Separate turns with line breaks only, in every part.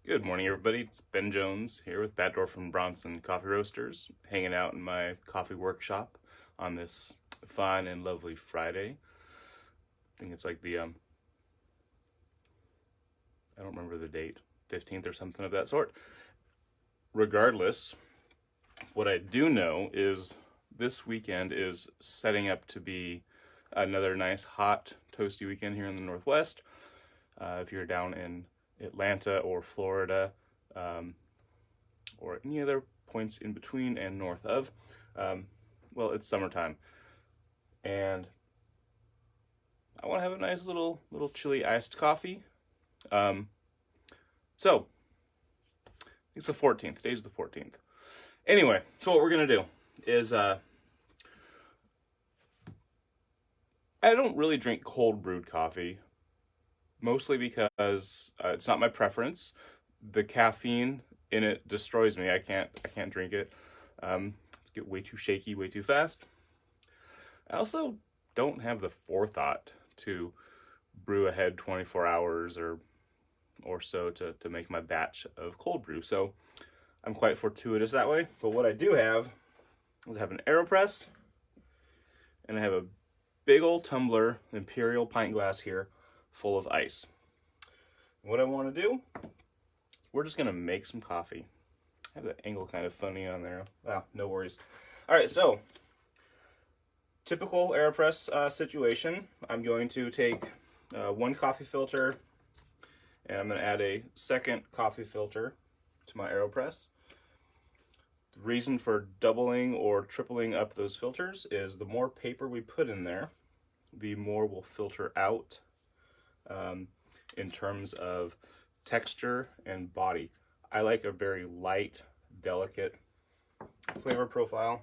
Good morning, everybody. It's Ben Jones here with Backdoor from Bronson Coffee Roasters, hanging out in my coffee workshop on this fine and lovely Friday. I think it's like I don't remember the date, 15th or something of that sort. Regardless, what I do know is this weekend is setting up to be another nice, hot, toasty weekend here in the Northwest. If you're down in Atlanta or Florida, or any other points in between and north of, well, it's summertime, and I want to have a nice little chilly iced coffee. So it's the 14th. Today's the 14th. Anyway, so what we're gonna do is I don't really drink cold brewed coffee, mostly because it's not my preference. The caffeine in it destroys me. I can't drink it. It's get way too shaky, way too fast. I also don't have the forethought to brew ahead 24 hours or so to make my batch of cold brew. So I'm quite fortuitous that way. But what I do have is I have an AeroPress, and I have a big old tumbler, imperial pint glass here, full of ice. What I want to do, we're just going to make some coffee. I have the angle kind of funny on there. Wow, no worries. All right, so typical AeroPress situation. I'm going to take one coffee filter, and I'm going to add a second coffee filter to my AeroPress. The reason for doubling or tripling up those filters is the more paper we put in there, the more will filter out in terms of texture and body. I like a very light, delicate flavor profile.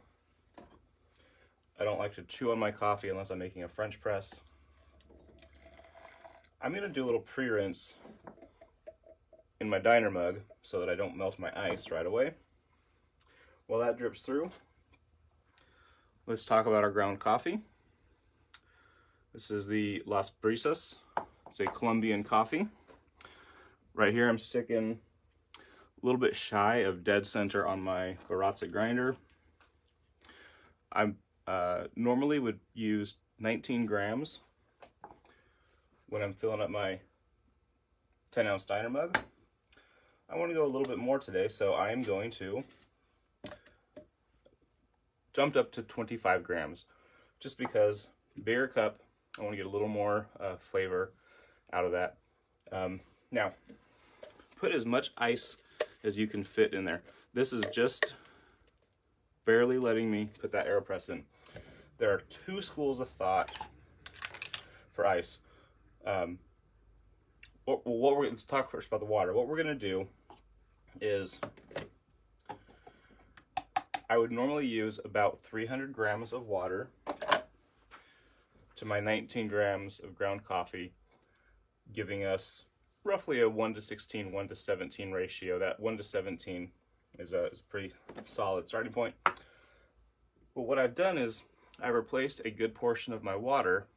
I don't like to chew on my coffee unless I'm making a French press. I'm going to do a little pre-rinse in my diner mug so that I don't melt my ice right away. While that drips through, let's talk about our ground coffee. This is the Las Brisas. It's a Colombian coffee. Right here I'm sticking a little bit shy of dead center on my Baratza grinder. I normally would use 19 grams when I'm filling up my 10-ounce diner mug. I want to go a little bit more today, so I'm going to jump up to 25 grams, just because bigger cup, I want to get a little more flavor out of that. Now, put as much ice as you can fit in there. This is just barely letting me put that AeroPress in. There are two schools of thought for ice. Let's talk first about the water. What we're gonna do is, I would normally use about 300 grams of water to my 19 grams of ground coffee, giving us roughly a 1:16, 1:17 ratio. That 1:17 is a pretty solid starting point. But what I've done is I've replaced a good portion of my water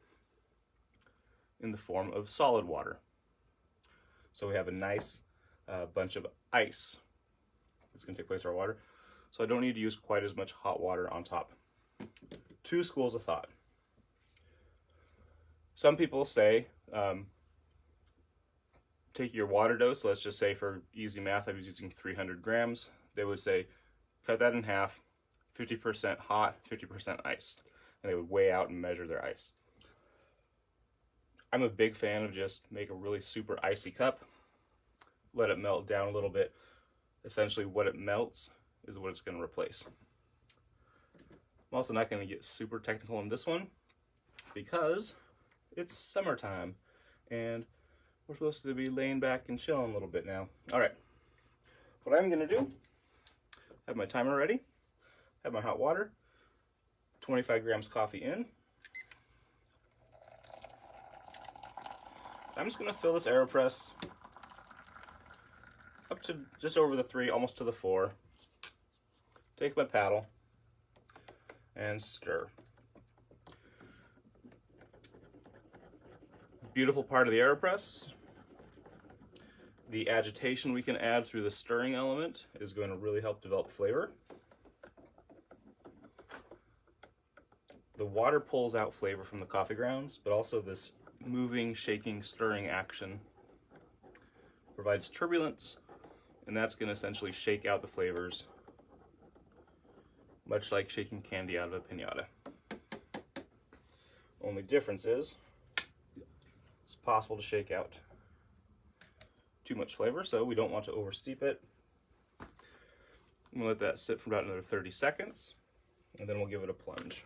in the form of solid water. So we have a nice bunch of ice that's going to take place for our water. So I don't need to use quite as much hot water on top. Two schools of thought. Some people say, take your water dose. So let's just say, for easy math, I was using 300 grams. They would say, cut that in half, 50% hot, 50% ice. And they would weigh out and measure their ice. I'm a big fan of just make a really super icy cup, let it melt down a little bit. Essentially what it melts is what it's going to replace. I'm also not going to get super technical in this one because it's summertime and we're supposed to be laying back and chilling a little bit now. All right, what I'm going to do, have my timer ready, have my hot water, 25 grams coffee in. I'm just going to fill this AeroPress up to just over the 3, almost to the 4. Take my paddle and stir. Beautiful part of the AeroPress The agitation we can add through the stirring element is going to really help develop flavor. The water pulls out flavor from the coffee grounds, but also this moving, shaking, stirring action provides turbulence, and that's going to essentially shake out the flavors, much like shaking candy out of a piñata. Only difference is it's possible to shake out too much flavor, so we don't want to oversteep it. I'm going to let that sit for about another 30 seconds, and then we'll give it a plunge.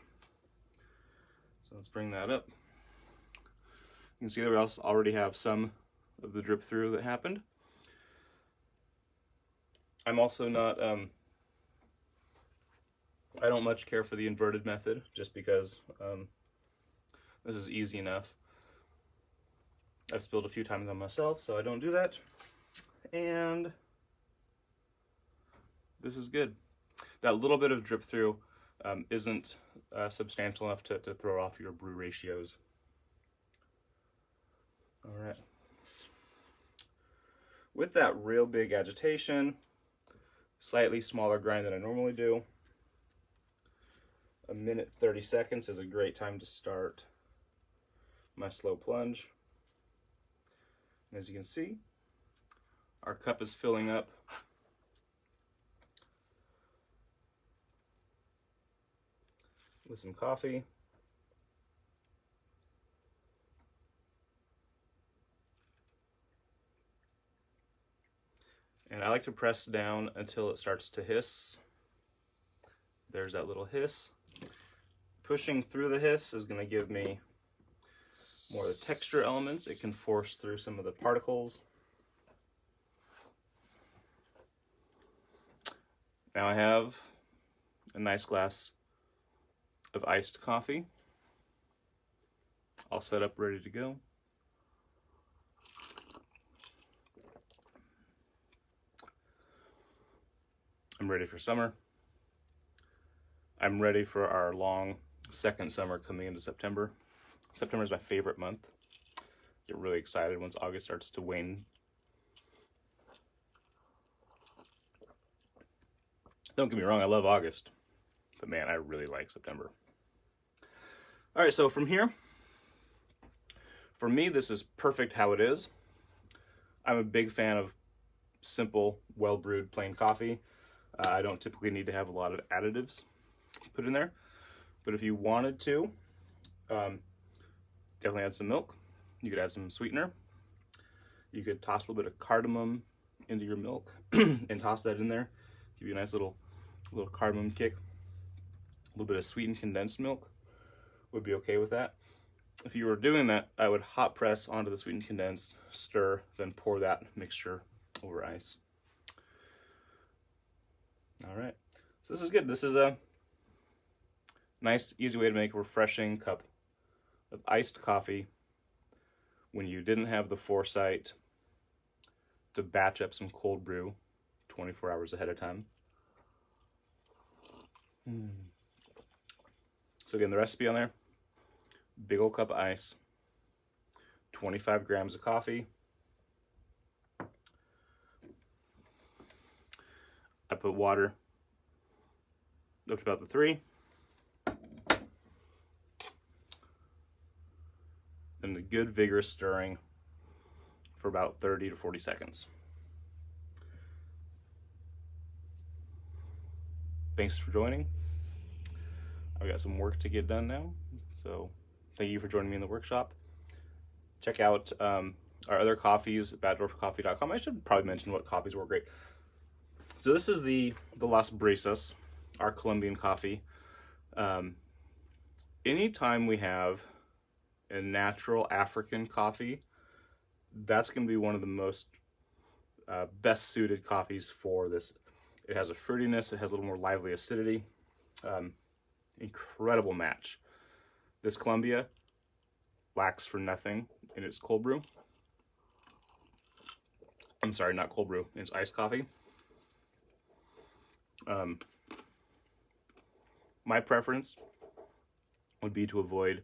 So let's bring that up. You can see that we also already have some of the drip through that happened. I'm also not, I don't much care for the inverted method, just because this is easy enough. I've spilled a few times on myself, so I don't do that. And this is good. That little bit of drip through isn't substantial enough to throw off your brew ratios. All right. With that real big agitation, slightly smaller grind than I normally do, a minute 30 seconds is a great time to start my slow plunge. And as you can see, our cup is filling up. With some coffee. And I like to press down until it starts to hiss. There's that little hiss. Pushing through the hiss is going to give me more of the texture elements. It can force through some of the particles. Now I have a nice glass of iced coffee, all set up, ready to go. I'm ready for summer. I'm ready for our long second summer coming into September. September is my favorite month. Get really excited once August starts to wane. Don't get me wrong, I love August, but man, I really like September. All right, so from here, for me, this is perfect how it is. I'm a big fan of simple, well-brewed, plain coffee. I don't typically need to have a lot of additives put in there, but if you wanted to, definitely add some milk. You could add some sweetener. You could toss a little bit of cardamom into your milk and toss that in there. Give you a nice little cardamom kick. A little bit of sweetened condensed milk would be okay with that. If you were doing that, I would hot press onto the sweetened condensed, stir, then pour that mixture over ice. All right, so this is good. This is a nice, easy way to make a refreshing cup of iced coffee when you didn't have the foresight to batch up some cold brew 24 hours ahead of time. So again, the recipe on there, big old cup of ice, 25 grams of coffee. I put water up to about the 3. Then the good vigorous stirring for about 30 to 40 seconds. Thanks for joining. I've got some work to get done now, so thank you for joining me in the workshop. Check out our other coffees at baddwarfcoffee.com. I should probably mention what coffees were great. So this is the Las Brisas, our Colombian coffee. Anytime we have a natural African coffee, that's going to be one of the most best suited coffees for this. It has a fruitiness, it has a little more lively acidity. Incredible match. This Colombia lacks for nothing in its cold brew. I'm sorry, not cold brew, it's iced coffee. My preference would be to avoid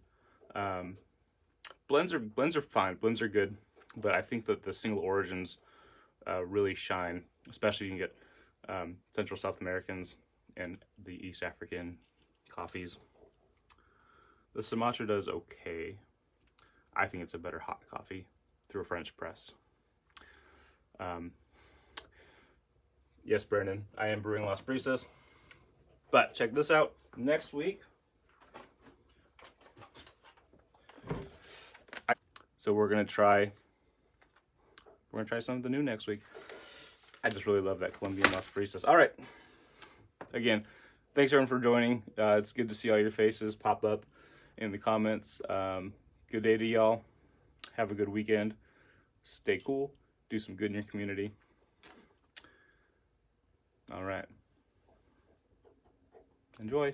blends are fine, blends are good, but I think that the single origins really shine, especially if you can get Central South Americans and the East African coffees. The Sumatra does okay. I think it's a better hot coffee through a French press. Yes, Brandon, I am brewing Las Brisas. But check this out. Next week, so we're gonna try something new next week. I just really love that Colombian Las Brisas. All right. Again, thanks everyone for joining. It's good to see all your faces pop up in the comments. Good day to y'all. Have a good weekend. Stay cool. Do some good in your community. All right. Enjoy.